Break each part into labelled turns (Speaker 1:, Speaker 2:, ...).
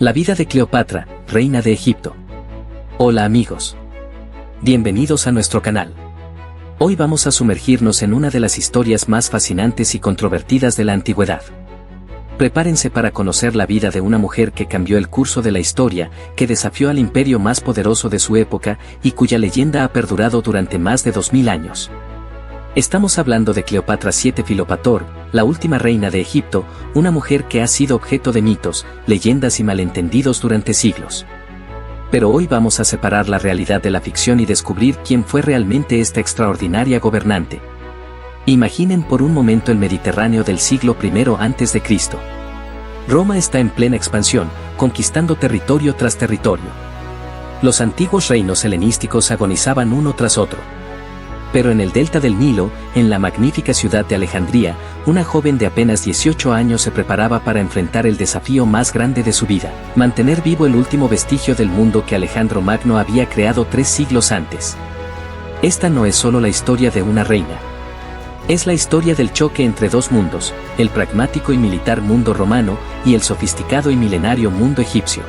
Speaker 1: La vida de Cleopatra, reina de Egipto. Hola amigos. Bienvenidos a nuestro canal. Hoy vamos a sumergirnos en una de las historias más fascinantes y controvertidas de la antigüedad. Prepárense para conocer la vida de una mujer que cambió el curso de la historia, que desafió al imperio más poderoso de su época y cuya leyenda ha perdurado durante más de 2000 años. Estamos hablando de Cleopatra VII Filopator, la última reina de Egipto, una mujer que ha sido objeto de mitos, leyendas y malentendidos durante siglos. Pero hoy vamos a separar la realidad de la ficción y descubrir quién fue realmente esta extraordinaria gobernante. Imaginen por un momento el Mediterráneo del siglo I a.C. Roma está en plena expansión, conquistando territorio tras territorio. Los antiguos reinos helenísticos agonizaban uno tras otro. Pero en el delta del Nilo, en la magnífica ciudad de Alejandría, una joven de apenas 18 años se preparaba para enfrentar el desafío más grande de su vida: mantener vivo el último vestigio del mundo que Alejandro Magno había creado 3 siglos antes. Esta no es solo la historia de una reina. Es la historia del choque entre dos mundos, el pragmático y militar mundo romano y el sofisticado y milenario mundo egipcio.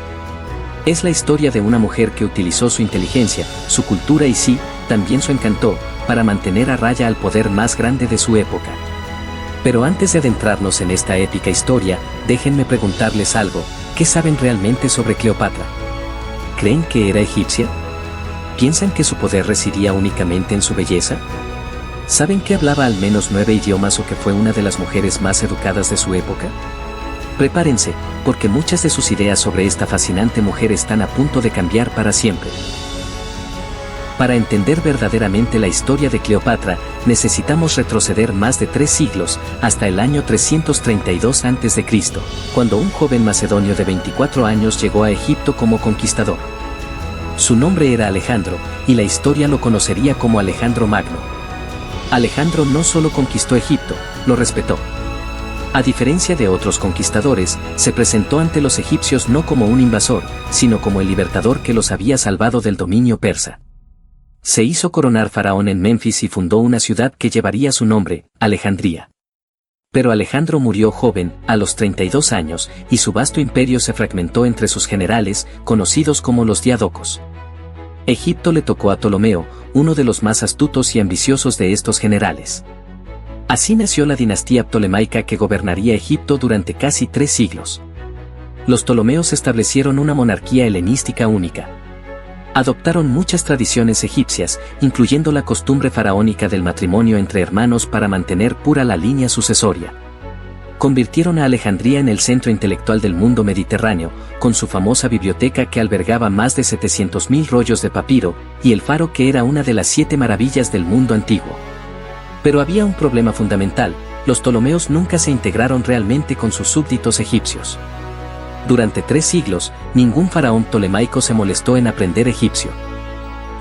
Speaker 1: Es la historia de una mujer que utilizó su inteligencia, su cultura y sí, también su encanto, para mantener a raya al poder más grande de su época. Pero antes de adentrarnos en esta épica historia, déjenme preguntarles algo: ¿qué saben realmente sobre Cleopatra? ¿Creen que era egipcia? ¿Piensan que su poder residía únicamente en su belleza? ¿Saben que hablaba al menos 9 idiomas o que fue una de las mujeres más educadas de su época? Prepárense, porque muchas de sus ideas sobre esta fascinante mujer están a punto de cambiar para siempre. Para entender verdaderamente la historia de Cleopatra, necesitamos retroceder más de 3 siglos, hasta el año 332 a.C., cuando un joven macedonio de 24 años llegó a Egipto como conquistador. Su nombre era Alejandro, y la historia lo conocería como Alejandro Magno. Alejandro no solo conquistó Egipto, lo respetó. A diferencia de otros conquistadores, se presentó ante los egipcios no como un invasor, sino como el libertador que los había salvado del dominio persa. Se hizo coronar faraón en Menfis y fundó una ciudad que llevaría su nombre, Alejandría. Pero Alejandro murió joven, a los 32 años, y su vasto imperio se fragmentó entre sus generales, conocidos como los diádocos. Egipto le tocó a Ptolomeo, uno de los más astutos y ambiciosos de estos generales. Así nació la dinastía ptolemaica que gobernaría Egipto durante casi 3 siglos. Los Ptolomeos establecieron una monarquía helenística única. Adoptaron muchas tradiciones egipcias, incluyendo la costumbre faraónica del matrimonio entre hermanos para mantener pura la línea sucesoria. Convirtieron a Alejandría en el centro intelectual del mundo mediterráneo, con su famosa biblioteca que albergaba más de 700.000 rollos de papiro, y el faro que era una de las 7 maravillas del mundo antiguo. Pero había un problema fundamental: los Ptolomeos nunca se integraron realmente con sus súbditos egipcios. Durante 3 siglos, ningún faraón ptolemaico se molestó en aprender egipcio.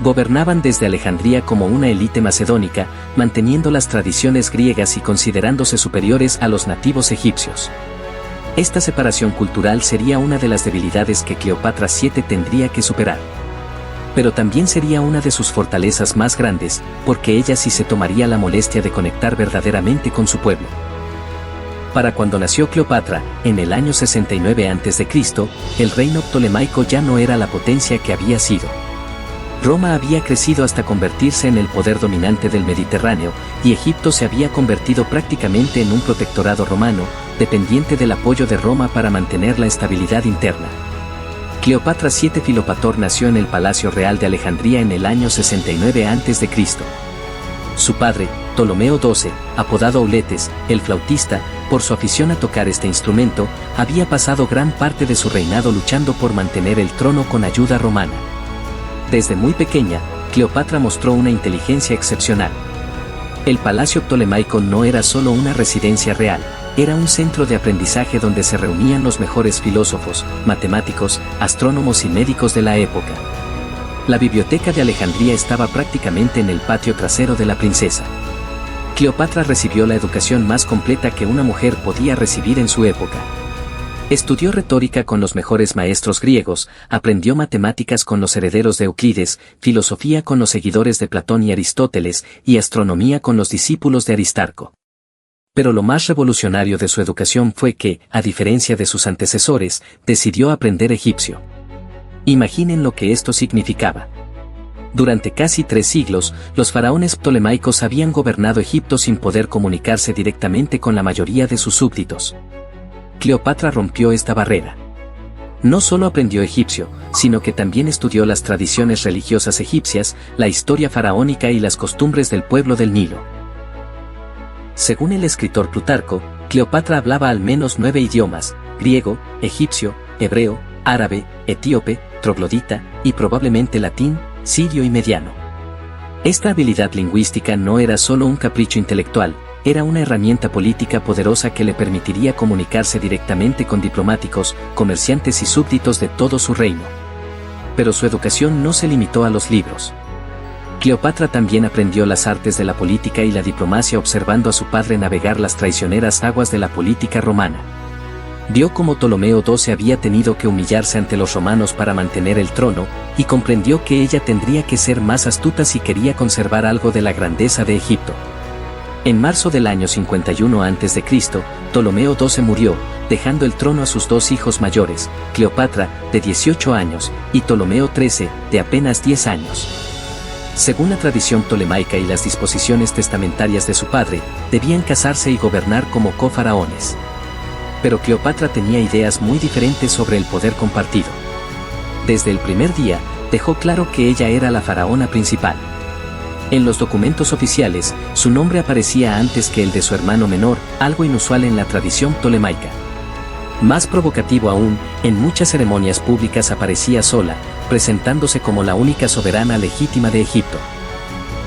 Speaker 1: Gobernaban desde Alejandría como una élite macedónica, manteniendo las tradiciones griegas y considerándose superiores a los nativos egipcios. Esta separación cultural sería una de las debilidades que Cleopatra VII tendría que superar. Pero también sería una de sus fortalezas más grandes, porque ella sí se tomaría la molestia de conectar verdaderamente con su pueblo. Para cuando nació Cleopatra, en el año 69 a.C., el reino ptolemaico ya no era la potencia que había sido. Roma había crecido hasta convertirse en el poder dominante del Mediterráneo, y Egipto se había convertido prácticamente en un protectorado romano, dependiente del apoyo de Roma para mantener la estabilidad interna. Cleopatra VII Filopator nació en el Palacio Real de Alejandría en el año 69 a.C. Su padre, Ptolomeo XII, apodado Auletes, el flautista, por su afición a tocar este instrumento, había pasado gran parte de su reinado luchando por mantener el trono con ayuda romana. Desde muy pequeña, Cleopatra mostró una inteligencia excepcional. El palacio ptolemaico no era solo una residencia real, era un centro de aprendizaje donde se reunían los mejores filósofos, matemáticos, astrónomos y médicos de la época. La biblioteca de Alejandría estaba prácticamente en el patio trasero de la princesa. Cleopatra recibió la educación más completa que una mujer podía recibir en su época. Estudió retórica con los mejores maestros griegos, aprendió matemáticas con los herederos de Euclides, filosofía con los seguidores de Platón y Aristóteles, y astronomía con los discípulos de Aristarco. Pero lo más revolucionario de su educación fue que, a diferencia de sus antecesores, decidió aprender egipcio. Imaginen lo que esto significaba. Durante casi 3 siglos, los faraones ptolemaicos habían gobernado Egipto sin poder comunicarse directamente con la mayoría de sus súbditos. Cleopatra rompió esta barrera. No solo aprendió egipcio, sino que también estudió las tradiciones religiosas egipcias, la historia faraónica y las costumbres del pueblo del Nilo. Según el escritor Plutarco, Cleopatra hablaba al menos 9 idiomas: griego, egipcio, hebreo, árabe, etíope, troglodita, y probablemente latín, sirio y mediano. Esta habilidad lingüística no era solo un capricho intelectual, era una herramienta política poderosa que le permitiría comunicarse directamente con diplomáticos, comerciantes y súbditos de todo su reino. Pero su educación no se limitó a los libros. Cleopatra también aprendió las artes de la política y la diplomacia observando a su padre navegar las traicioneras aguas de la política romana. Vio cómo Ptolomeo XII había tenido que humillarse ante los romanos para mantener el trono, y comprendió que ella tendría que ser más astuta si quería conservar algo de la grandeza de Egipto. En marzo del año 51 a.C., Ptolomeo XII murió, dejando el trono a sus 2 hijos mayores, Cleopatra, de 18 años, y Ptolomeo XIII, de apenas 10 años. Según la tradición ptolemaica y las disposiciones testamentarias de su padre, debían casarse y gobernar como cofaraones. Pero Cleopatra tenía ideas muy diferentes sobre el poder compartido. Desde el primer día, dejó claro que ella era la faraona principal. En los documentos oficiales, su nombre aparecía antes que el de su hermano menor, algo inusual en la tradición ptolemaica. Más provocativo aún, en muchas ceremonias públicas aparecía sola, presentándose como la única soberana legítima de Egipto.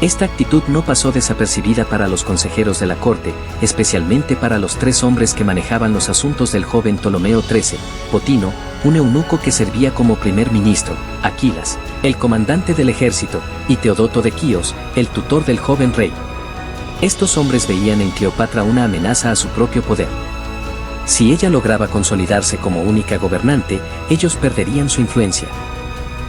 Speaker 1: Esta actitud no pasó desapercibida para los consejeros de la corte, especialmente para los 3 hombres que manejaban los asuntos del joven Ptolomeo XIII, Potino, un eunuco que servía como primer ministro, Aquilas, el comandante del ejército, y Teodoto de Quíos, el tutor del joven rey. Estos hombres veían en Cleopatra una amenaza a su propio poder. Si ella lograba consolidarse como única gobernante, ellos perderían su influencia.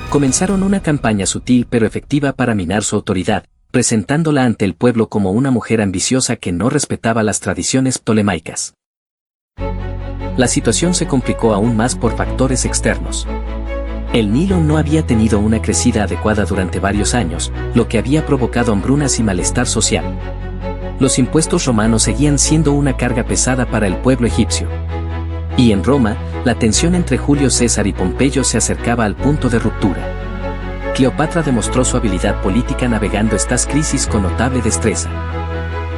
Speaker 1: Comenzaron una campaña sutil pero efectiva para minar su autoridad, presentándola ante el pueblo como una mujer ambiciosa que no respetaba las tradiciones ptolemaicas. La situación se complicó aún más por factores externos. El Nilo no había tenido una crecida adecuada durante varios años, lo que había provocado hambrunas y malestar social. Los impuestos romanos seguían siendo una carga pesada para el pueblo egipcio. Y en Roma, la tensión entre Julio César y Pompeyo se acercaba al punto de ruptura. Cleopatra demostró su habilidad política navegando estas crisis con notable destreza.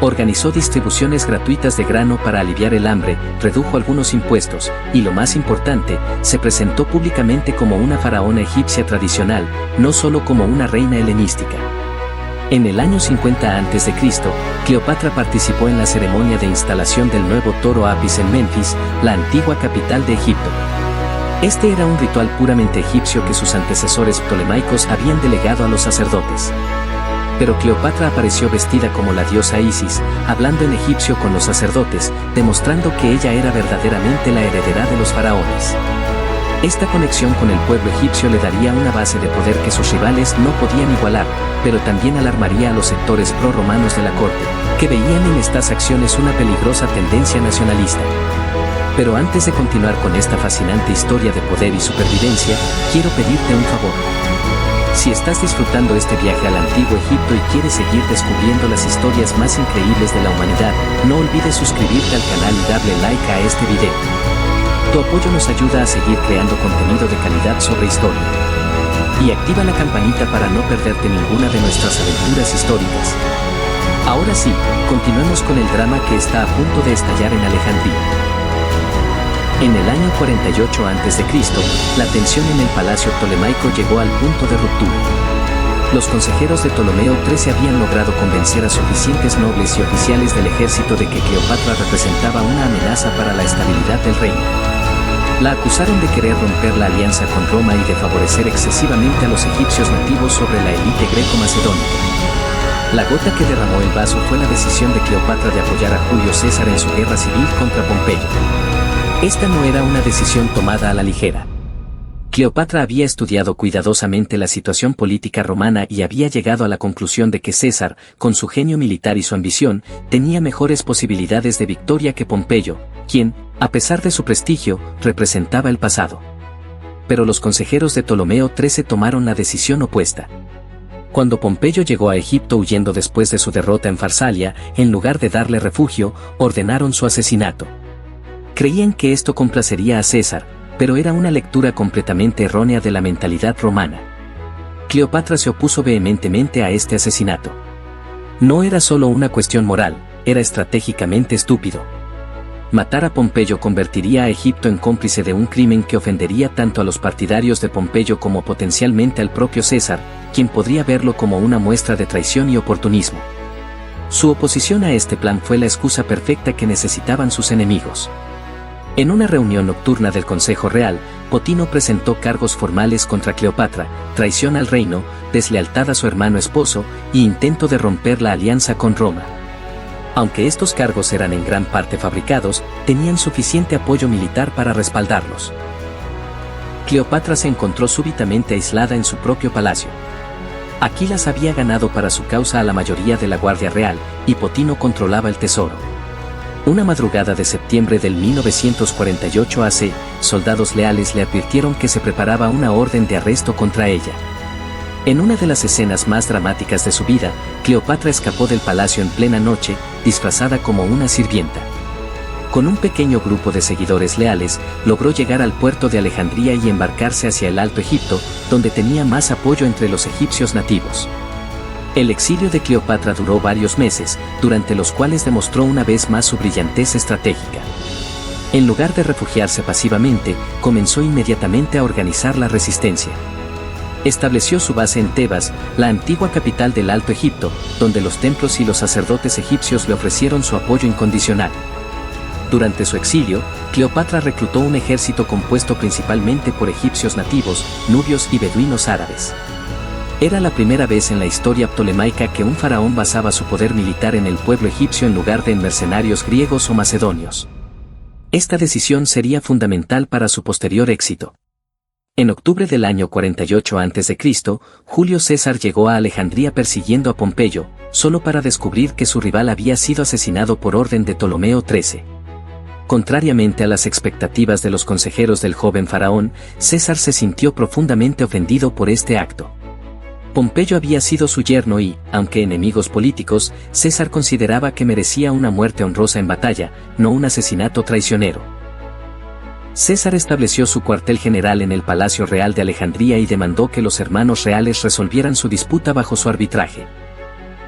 Speaker 1: Organizó distribuciones gratuitas de grano para aliviar el hambre, redujo algunos impuestos, y lo más importante, se presentó públicamente como una faraona egipcia tradicional, no solo como una reina helenística. En el año 50 a.C., Cleopatra participó en la ceremonia de instalación del nuevo toro Apis en Menfis, la antigua capital de Egipto. Este era un ritual puramente egipcio que sus antecesores ptolemaicos habían delegado a los sacerdotes. Pero Cleopatra apareció vestida como la diosa Isis, hablando en egipcio con los sacerdotes, demostrando que ella era verdaderamente la heredera de los faraones. Esta conexión con el pueblo egipcio le daría una base de poder que sus rivales no podían igualar, pero también alarmaría a los sectores pro-romanos de la corte, que veían en estas acciones una peligrosa tendencia nacionalista. Pero antes de continuar con esta fascinante historia de poder y supervivencia, quiero pedirte un favor. Si estás disfrutando este viaje al antiguo Egipto y quieres seguir descubriendo las historias más increíbles de la humanidad, no olvides suscribirte al canal y darle like a este video. Tu apoyo nos ayuda a seguir creando contenido de calidad sobre historia. Y activa la campanita para no perderte ninguna de nuestras aventuras históricas. Ahora sí, continuemos con el drama que está a punto de estallar en Alejandría. En el año 48 a.C., la tensión en el palacio ptolemaico llegó al punto de ruptura. Los consejeros de Ptolomeo XIII habían logrado convencer a suficientes nobles y oficiales del ejército de que Cleopatra representaba una amenaza para la estabilidad del reino. La acusaron de querer romper la alianza con Roma y de favorecer excesivamente a los egipcios nativos sobre la élite greco-macedónica. La gota que derramó el vaso fue la decisión de Cleopatra de apoyar a Julio César en su guerra civil contra Pompeyo. Esta no era una decisión tomada a la ligera. Cleopatra había estudiado cuidadosamente la situación política romana y había llegado a la conclusión de que César, con su genio militar y su ambición, tenía mejores posibilidades de victoria que Pompeyo, quien, a pesar de su prestigio, representaba el pasado. Pero los consejeros de Ptolomeo XIII tomaron la decisión opuesta. Cuando Pompeyo llegó a Egipto huyendo después de su derrota en Farsalia, en lugar de darle refugio, ordenaron su asesinato. Creían que esto complacería a César, pero era una lectura completamente errónea de la mentalidad romana. Cleopatra se opuso vehementemente a este asesinato. No era solo una cuestión moral, era estratégicamente estúpido. Matar a Pompeyo convertiría a Egipto en cómplice de un crimen que ofendería tanto a los partidarios de Pompeyo como potencialmente al propio César, quien podría verlo como una muestra de traición y oportunismo. Su oposición a este plan fue la excusa perfecta que necesitaban sus enemigos. En una reunión nocturna del Consejo Real, Potino presentó cargos formales contra Cleopatra, traición al reino, deslealtad a su hermano esposo y intento de romper la alianza con Roma. Aunque estos cargos eran en gran parte fabricados, tenían suficiente apoyo militar para respaldarlos. Cleopatra se encontró súbitamente aislada en su propio palacio. Aquilas había ganado para su causa a la mayoría de la Guardia Real, y Potino controlaba el tesoro. Una madrugada de septiembre del 1948 AC, soldados leales le advirtieron que se preparaba una orden de arresto contra ella. En una de las escenas más dramáticas de su vida, Cleopatra escapó del palacio en plena noche, disfrazada como una sirvienta. Con un pequeño grupo de seguidores leales, logró llegar al puerto de Alejandría y embarcarse hacia el Alto Egipto, donde tenía más apoyo entre los egipcios nativos. El exilio de Cleopatra duró varios meses, durante los cuales demostró una vez más su brillantez estratégica. En lugar de refugiarse pasivamente, comenzó inmediatamente a organizar la resistencia. Estableció su base en Tebas, la antigua capital del Alto Egipto, donde los templos y los sacerdotes egipcios le ofrecieron su apoyo incondicional. Durante su exilio, Cleopatra reclutó un ejército compuesto principalmente por egipcios nativos, nubios y beduinos árabes. Era la primera vez en la historia ptolemaica que un faraón basaba su poder militar en el pueblo egipcio en lugar de en mercenarios griegos o macedonios. Esta decisión sería fundamental para su posterior éxito. En octubre del año 48 a.C., Julio César llegó a Alejandría persiguiendo a Pompeyo, solo para descubrir que su rival había sido asesinado por orden de Ptolomeo XIII. Contrariamente a las expectativas de los consejeros del joven faraón, César se sintió profundamente ofendido por este acto. Pompeyo había sido su yerno y, aunque enemigos políticos, César consideraba que merecía una muerte honrosa en batalla, no un asesinato traicionero. César estableció su cuartel general en el Palacio Real de Alejandría y demandó que los hermanos reales resolvieran su disputa bajo su arbitraje.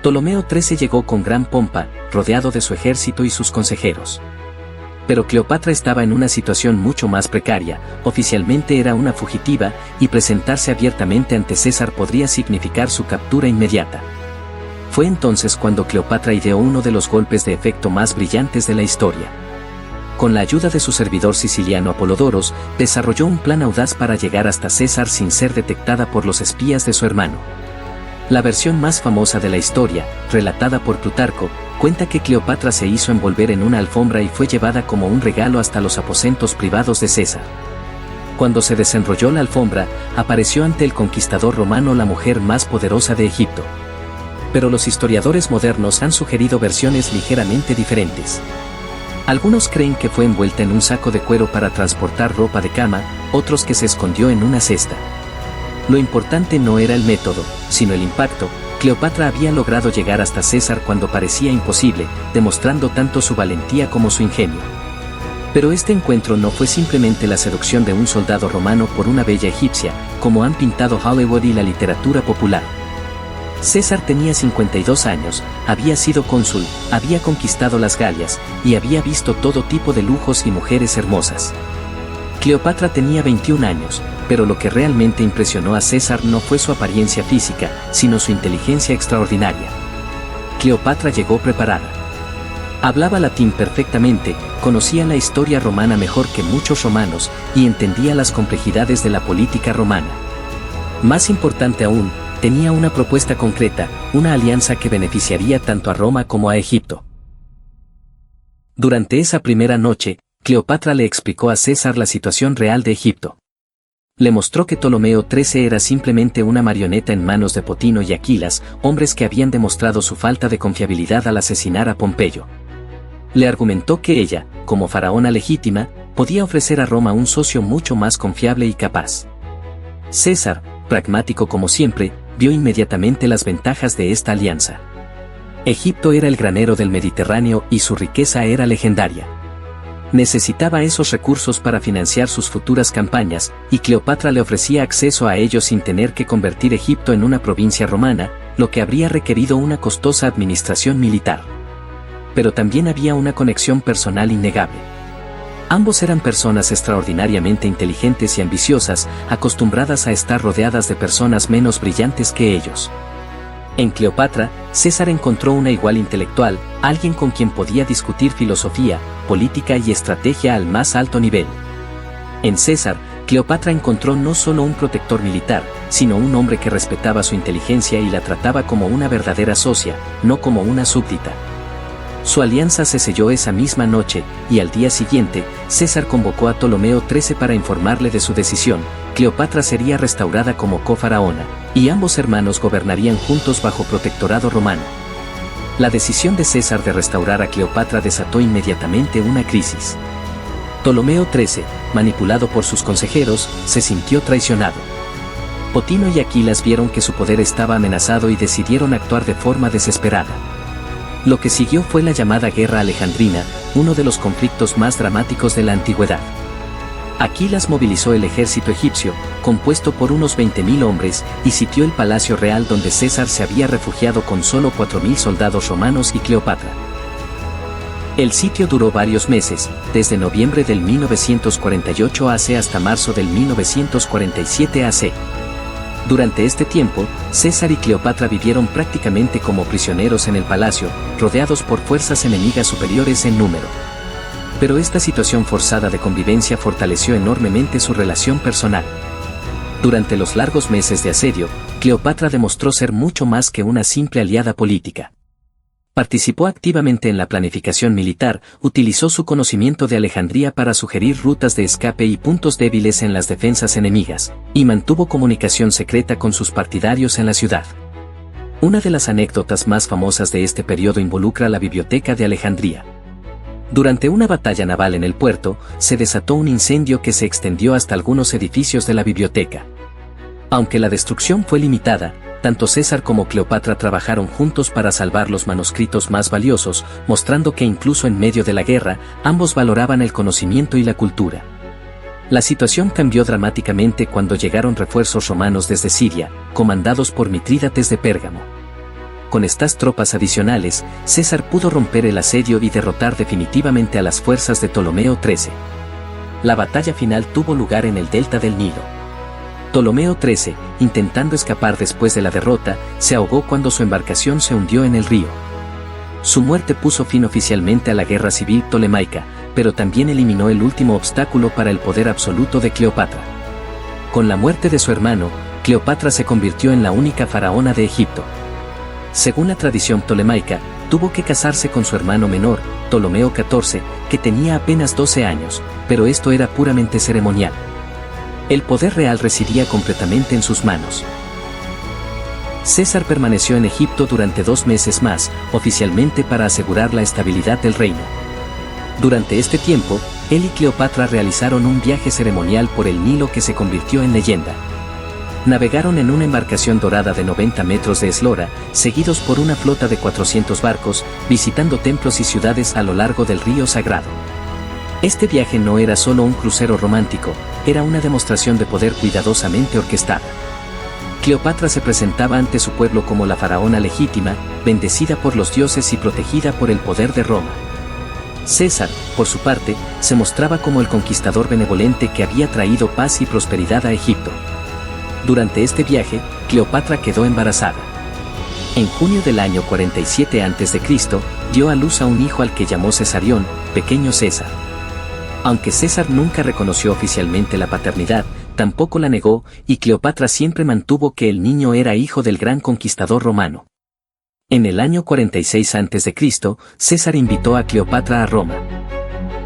Speaker 1: Ptolomeo XIII llegó con gran pompa, rodeado de su ejército y sus consejeros. Pero Cleopatra estaba en una situación mucho más precaria, oficialmente era una fugitiva, y presentarse abiertamente ante César podría significar su captura inmediata. Fue entonces cuando Cleopatra ideó uno de los golpes de efecto más brillantes de la historia. Con la ayuda de su servidor siciliano Apolodoros, desarrolló un plan audaz para llegar hasta César sin ser detectada por los espías de su hermano. La versión más famosa de la historia, relatada por Plutarco, cuenta que Cleopatra se hizo envolver en una alfombra y fue llevada como un regalo hasta los aposentos privados de César. Cuando se desenrolló la alfombra, apareció ante el conquistador romano la mujer más poderosa de Egipto. Pero los historiadores modernos han sugerido versiones ligeramente diferentes. Algunos creen que fue envuelta en un saco de cuero para transportar ropa de cama, otros que se escondió en una cesta. Lo importante no era el método, sino el impacto. Cleopatra había logrado llegar hasta César cuando parecía imposible, demostrando tanto su valentía como su ingenio. Pero este encuentro no fue simplemente la seducción de un soldado romano por una bella egipcia, como han pintado Hollywood y la literatura popular. César tenía 52 años, había sido cónsul, había conquistado las Galias, y había visto todo tipo de lujos y mujeres hermosas. Cleopatra tenía 21 años, pero lo que realmente impresionó a César no fue su apariencia física, sino su inteligencia extraordinaria. Cleopatra llegó preparada. Hablaba latín perfectamente, conocía la historia romana mejor que muchos romanos, y entendía las complejidades de la política romana. Más importante aún, tenía una propuesta concreta, una alianza que beneficiaría tanto a Roma como a Egipto. Durante esa primera noche, Cleopatra le explicó a César la situación real de Egipto. Le mostró que Ptolomeo XIII era simplemente una marioneta en manos de Potino y Aquilas, hombres que habían demostrado su falta de confiabilidad al asesinar a Pompeyo. Le argumentó que ella, como faraona legítima, podía ofrecer a Roma un socio mucho más confiable y capaz. César, pragmático como siempre, vio inmediatamente las ventajas de esta alianza. Egipto era el granero del Mediterráneo y su riqueza era legendaria. Necesitaba esos recursos para financiar sus futuras campañas, y Cleopatra le ofrecía acceso a ellos sin tener que convertir Egipto en una provincia romana, lo que habría requerido una costosa administración militar. Pero también había una conexión personal innegable. Ambos eran personas extraordinariamente inteligentes y ambiciosas, acostumbradas a estar rodeadas de personas menos brillantes que ellos. En Cleopatra, César encontró una igual intelectual, alguien con quien podía discutir filosofía, política y estrategia al más alto nivel. En César, Cleopatra encontró no solo un protector militar, sino un hombre que respetaba su inteligencia y la trataba como una verdadera socia, no como una súbdita. Su alianza se selló esa misma noche, y al día siguiente, César convocó a Ptolomeo XIII para informarle de su decisión. Cleopatra sería restaurada como cofaraona, y ambos hermanos gobernarían juntos bajo protectorado romano. La decisión de César de restaurar a Cleopatra desató inmediatamente una crisis. Ptolomeo XIII, manipulado por sus consejeros, se sintió traicionado. Potino y Aquilas vieron que su poder estaba amenazado y decidieron actuar de forma desesperada. Lo que siguió fue la llamada Guerra Alejandrina, uno de los conflictos más dramáticos de la antigüedad. Aquilas movilizó el ejército egipcio, compuesto por unos 20.000 hombres, y sitió el palacio real donde César se había refugiado con solo 4.000 soldados romanos y Cleopatra. El sitio duró varios meses, desde noviembre del 1948 AC hasta marzo del 1947 AC. Durante este tiempo, César y Cleopatra vivieron prácticamente como prisioneros en el palacio, rodeados por fuerzas enemigas superiores en número. Pero esta situación forzada de convivencia fortaleció enormemente su relación personal. Durante los largos meses de asedio, Cleopatra demostró ser mucho más que una simple aliada política. Participó activamente en la planificación militar, utilizó su conocimiento de Alejandría para sugerir rutas de escape y puntos débiles en las defensas enemigas, y mantuvo comunicación secreta con sus partidarios en la ciudad. Una de las anécdotas más famosas de este periodo involucra la biblioteca de Alejandría. Durante una batalla naval en el puerto, se desató un incendio que se extendió hasta algunos edificios de la biblioteca. Aunque la destrucción fue limitada, tanto César como Cleopatra trabajaron juntos para salvar los manuscritos más valiosos, mostrando que incluso en medio de la guerra, ambos valoraban el conocimiento y la cultura. La situación cambió dramáticamente cuando llegaron refuerzos romanos desde Siria, comandados por Mitrídates de Pérgamo. Con estas tropas adicionales, César pudo romper el asedio y derrotar definitivamente a las fuerzas de Ptolomeo XIII. La batalla final tuvo lugar en el delta del Nilo. Ptolomeo XIII, intentando escapar después de la derrota, se ahogó cuando su embarcación se hundió en el río. Su muerte puso fin oficialmente a la guerra civil ptolemaica, pero también eliminó el último obstáculo para el poder absoluto de Cleopatra. Con la muerte de su hermano, Cleopatra se convirtió en la única faraona de Egipto. Según la tradición ptolemaica, tuvo que casarse con su hermano menor, Ptolomeo XIV, que tenía apenas 12 años, pero esto era puramente ceremonial. El poder real residía completamente en sus manos. César permaneció en Egipto durante 2 meses más, oficialmente para asegurar la estabilidad del reino. Durante este tiempo, él y Cleopatra realizaron un viaje ceremonial por el Nilo que se convirtió en leyenda. Navegaron en una embarcación dorada de 90 metros de eslora, seguidos por una flota de 400 barcos, visitando templos y ciudades a lo largo del río Sagrado. Este viaje no era solo un crucero romántico, era una demostración de poder cuidadosamente orquestada. Cleopatra se presentaba ante su pueblo como la faraona legítima, bendecida por los dioses y protegida por el poder de Roma. César, por su parte, se mostraba como el conquistador benevolente que había traído paz y prosperidad a Egipto. Durante este viaje, Cleopatra quedó embarazada. En junio del año 47 a.C., dio a luz a un hijo al que llamó Cesarión, pequeño César. Aunque César nunca reconoció oficialmente la paternidad, tampoco la negó, y Cleopatra siempre mantuvo que el niño era hijo del gran conquistador romano. En el año 46 a.C., César invitó a Cleopatra a Roma.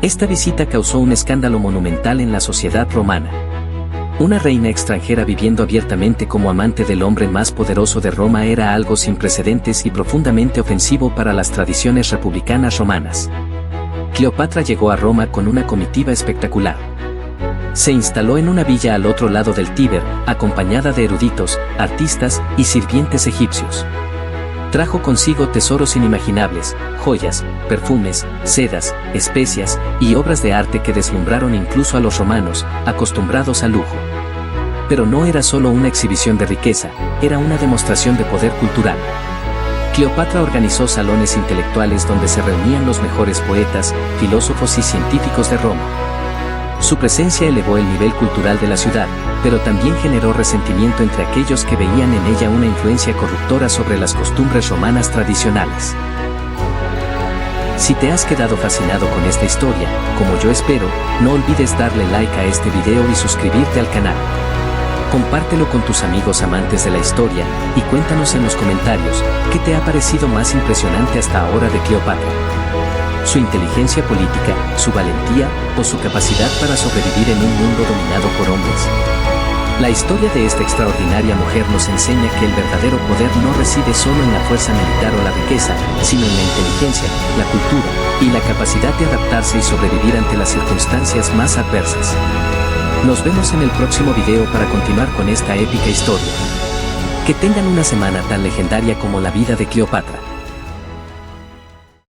Speaker 1: Esta visita causó un escándalo monumental en la sociedad romana. Una reina extranjera viviendo abiertamente como amante del hombre más poderoso de Roma era algo sin precedentes y profundamente ofensivo para las tradiciones republicanas romanas. Cleopatra llegó a Roma con una comitiva espectacular. Se instaló en una villa al otro lado del Tíber, acompañada de eruditos, artistas y sirvientes egipcios. Trajo consigo tesoros inimaginables, joyas, perfumes, sedas, especias y obras de arte que deslumbraron incluso a los romanos, acostumbrados al lujo. Pero no era solo una exhibición de riqueza, era una demostración de poder cultural. Cleopatra organizó salones intelectuales donde se reunían los mejores poetas, filósofos y científicos de Roma. Su presencia elevó el nivel cultural de la ciudad, pero también generó resentimiento entre aquellos que veían en ella una influencia corruptora sobre las costumbres romanas tradicionales. Si te has quedado fascinado con esta historia, como yo espero, no olvides darle like a este video y suscribirte al canal. Compártelo con tus amigos amantes de la historia y cuéntanos en los comentarios qué te ha parecido más impresionante hasta ahora de Cleopatra. Su inteligencia política, su valentía o su capacidad para sobrevivir en un mundo dominado por hombres. La historia de esta extraordinaria mujer nos enseña que el verdadero poder no reside solo en la fuerza militar o la riqueza, sino en la inteligencia, la cultura y la capacidad de adaptarse y sobrevivir ante las circunstancias más adversas. Nos vemos en el próximo video para continuar con esta épica historia. Que tengan una semana tan legendaria como la vida de Cleopatra.